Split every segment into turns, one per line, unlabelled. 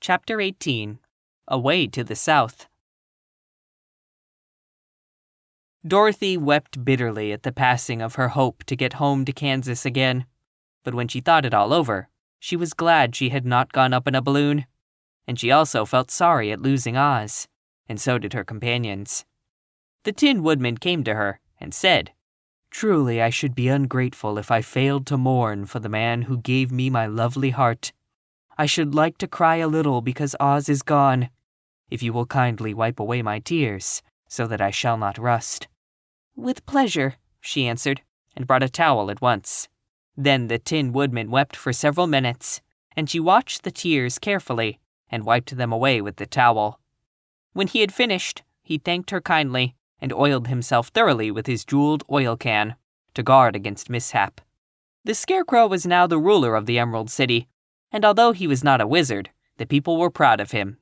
Chapter 18. Away to the South. Dorothy wept bitterly at the passing of her hope to get home to Kansas again. But when she thought it all over, she was glad she had not gone up in a balloon. And she also felt sorry at losing Oz, and so did her companions. The Tin Woodman came to her and said, "Truly I should be ungrateful if I failed to mourn for the man who gave me my lovely heart. I should like to cry a little because Oz is gone, if you will kindly wipe away my tears, so that I shall not rust." "With pleasure," she answered, and brought a towel at once. Then the Tin Woodman wept for several minutes, and she watched the tears carefully and wiped them away with the towel. When he had finished, he thanked her kindly and oiled himself thoroughly with his jeweled oil can to guard against mishap. The Scarecrow was now the ruler of the Emerald City, and although he was not a wizard, the people were proud of him.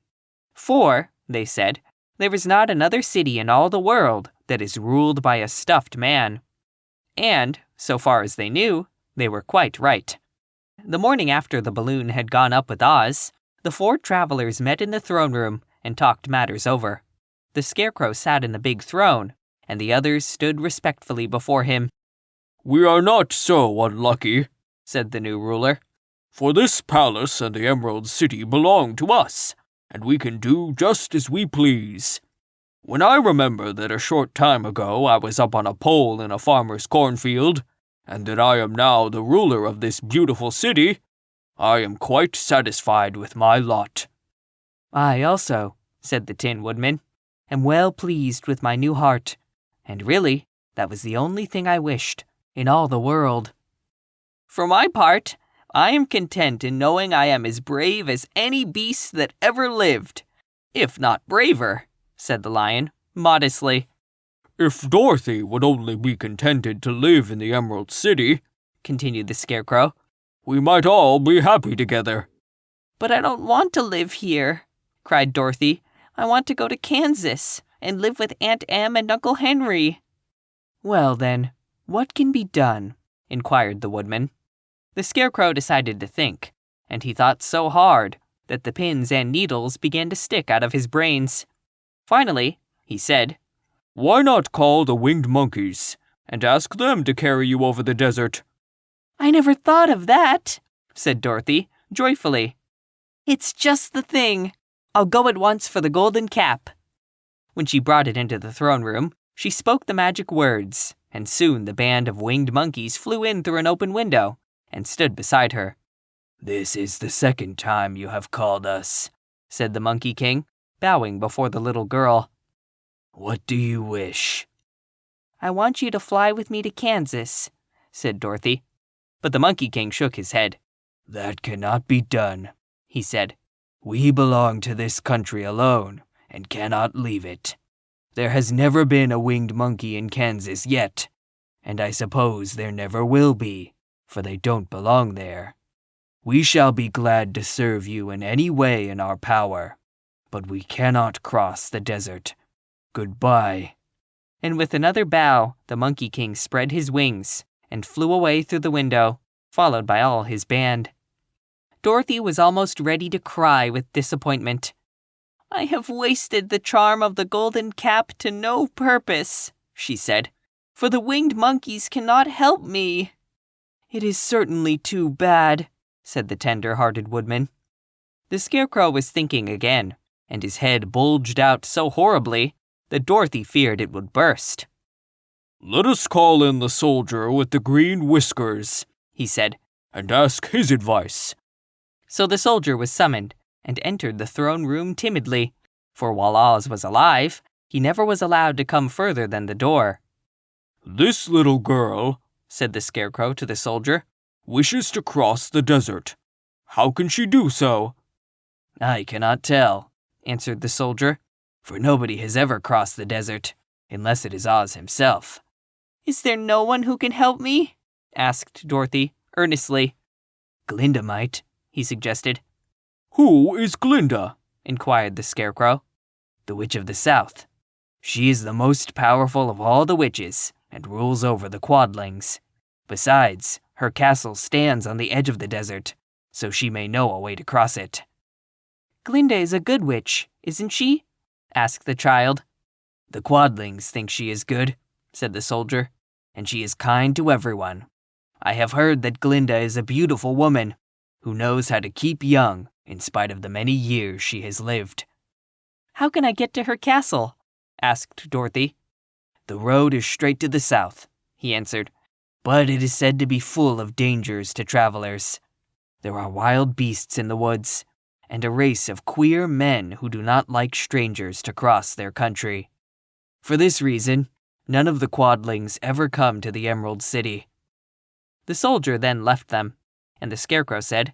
For, they said, there is not another city in all the world that is ruled by a stuffed man. And, so far as they knew, they were quite right. The morning after the balloon had gone up with Oz, the 4 travelers met in the throne room and talked matters over. The Scarecrow sat in the big throne, and the others stood respectfully before him.
"We are not so unlucky,"
said the new ruler.
"for this palace and the Emerald City belong to us, and we can do just as we please. When I remember that a short time ago I was up on a pole in a farmer's cornfield, and that I am now the ruler of this beautiful city, I am quite satisfied with my lot."
"I also," said the Tin Woodman, "am well pleased with my new heart, and really, that was the only thing I wished in all the world." "For my part, I am content in knowing I am as brave as any beast that ever lived, if not braver," said the Lion, modestly.
"If Dorothy would only be contented to live in the Emerald City,"
continued the Scarecrow,
"we might all be happy together."
"But I don't want to live here," cried Dorothy. "I want to go to Kansas and live with Aunt Em and Uncle Henry." "Well then, what can be done?" inquired the Woodman. The Scarecrow decided to think, and he thought so hard that the pins and needles began to stick out of his brains. Finally, he said,
"Why not call the winged monkeys and ask them to carry you over the desert?"
"I never thought of that," said Dorothy, joyfully. "It's just the thing. I'll go at once for the golden cap." When she brought it into the throne room, she spoke the magic words, and soon the band of winged monkeys flew in through an open window and stood beside her. "This is the second time you have called us," said the Monkey King, bowing before the little girl. "What do you wish?" "I want you to fly with me to Kansas," said Dorothy. But the Monkey King shook his head. "That cannot be done," he said. "We belong to this country alone and cannot leave it. There has never been a winged monkey in Kansas yet, and I suppose there never will be, for they don't belong there. We shall be glad to serve you in any way in our power, but we cannot cross the desert. Goodbye." And with another bow, the Monkey King spread his wings and flew away through the window, followed by all his band. Dorothy was almost ready to cry with disappointment. "I have wasted the charm of the golden cap to no purpose," she said, "for the winged monkeys cannot help me." "It is certainly too bad," said the tender-hearted Woodman. The Scarecrow was thinking again, and his head bulged out so horribly that Dorothy feared it would burst.
"Let us call in the soldier with the green whiskers,"
he said,
"and ask his advice."
So the soldier was summoned and entered the throne room timidly, for while Oz was alive, he never was allowed to come further than the door.
"This little girl,"
said the Scarecrow to the soldier,
"wishes to cross the desert. How can she do so?"
"I cannot tell," answered the soldier, "for nobody has ever crossed the desert, unless it is Oz himself." "Is there no one who can help me?" asked Dorothy, earnestly. "Glinda might," he suggested.
"Who is Glinda?"
inquired the Scarecrow. "The Witch of the South. She is the most powerful of all the witches and rules over the Quadlings. Besides, her castle stands on the edge of the desert, so she may know a way to cross it." Glinda is a good witch, isn't she? Asked the child.
The Quadlings think she is good, said the soldier, and she is kind to everyone. I have heard that Glinda is a beautiful woman who knows how to keep young in spite of the many years she has lived.
How can I get to her castle? Asked Dorothy.
The road is straight to the south, he answered, but it is said to be full of dangers to travelers. There are wild beasts in the woods, and a race of queer men who do not like strangers to cross their country. For this reason, none of the Quadlings ever come to the Emerald City.
The soldier then left them, and the Scarecrow said,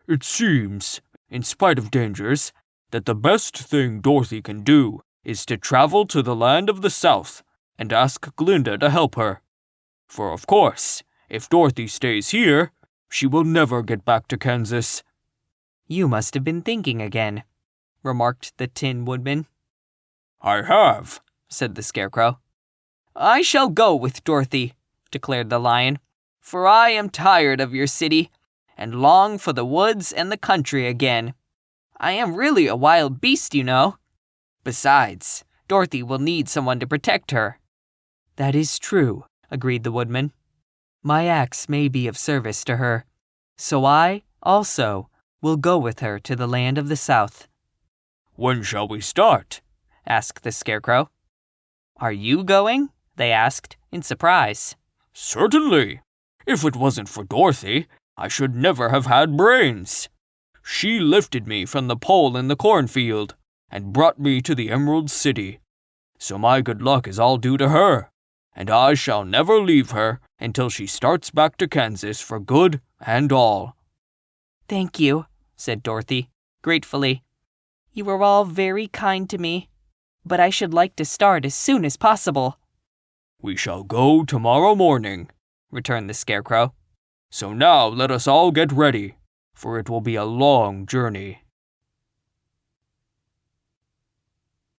It seems, in spite of dangers, that the best thing Dorothy can do is to travel to the land of the South and ask Glinda to help her. For of course, if Dorothy stays here, she will never get back to Kansas.
You must have been thinking again, remarked the Tin Woodman.
I have,
said the Scarecrow. I shall go with Dorothy, declared the Lion, for I am tired of your city and long for the woods and the country again. I am really a wild beast, you know. Besides, Dorothy will need someone to protect her.
That is true, agreed the Woodman. My axe may be of service to her, so I, also, will go with her to the land of the South. When shall we start? Asked the Scarecrow.
Are you going? They asked, in surprise.
Certainly. If it wasn't for Dorothy, I should never have had brains. She lifted me from the pole in the cornfield and brought me to the Emerald City. So my good luck is all due to her, and I shall never leave her until she starts back to Kansas for good and all.
Thank you, said Dorothy, gratefully. You are all very kind to me, but I should like to start as soon as possible.
We shall go tomorrow morning, returned the Scarecrow. So now let us all get ready, for it will be a long journey.